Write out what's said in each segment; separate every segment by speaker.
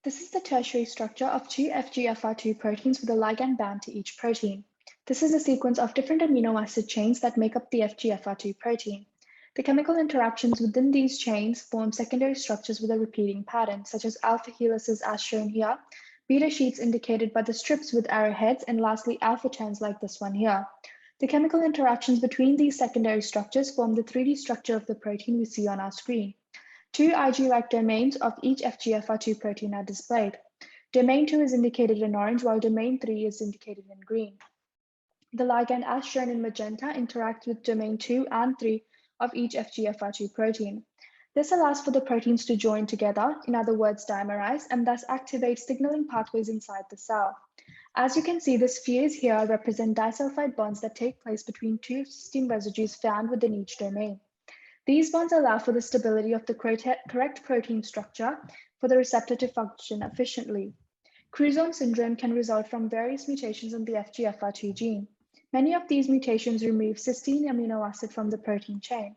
Speaker 1: This is the tertiary structure of two FGFR2 proteins with a ligand bound to each protein. This is a sequence of different amino acid chains that make up the FGFR2 protein. The chemical interactions within these chains form secondary structures with a repeating pattern, such as alpha helices as shown here, beta sheets indicated by the strips with arrowheads, and lastly alpha chains like this one here. The chemical interactions between these secondary structures form the 3D structure of the protein we see on our screen. Two Ig-like domains of each FGFR2 protein are displayed. Domain 2 is indicated in orange, while domain 3 is indicated in green. The ligand, as shown in magenta, interacts with domain 2 and 3 of each FGFR2 protein. This allows for the proteins to join together, in other words, dimerize, and thus activate signaling pathways inside the cell. As you can see, the spheres here represent disulfide bonds that take place between two cysteine residues found within each domain. These bonds allow for the stability of the correct protein structure for the receptor to function efficiently. Crouzon syndrome can result from various mutations in the FGFR2 gene. Many of these mutations remove cysteine amino acid from the protein chain.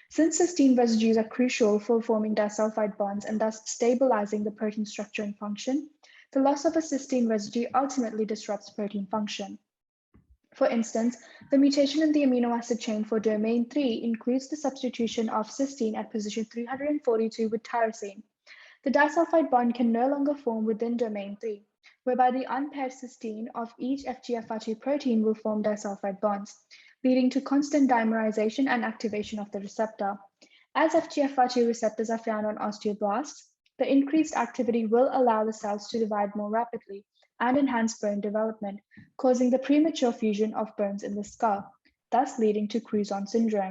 Speaker 1: Since cysteine residues are crucial for forming disulfide bonds and thus stabilizing the protein structure and function, the loss of a cysteine residue ultimately disrupts protein function. For instance, the mutation in the amino acid chain for domain 3 includes the substitution of cysteine at position 342 with tyrosine. The disulfide bond can no longer form within domain 3, whereby the unpaired cysteine of each FGFR2 protein will form disulfide bonds, leading to constant dimerization and activation of the receptor. As FGFR2 receptors are found on osteoblasts, the increased activity will allow the cells to divide more rapidly and enhance bone development, causing the premature fusion of bones in the skull, thus leading to Crouzon syndrome.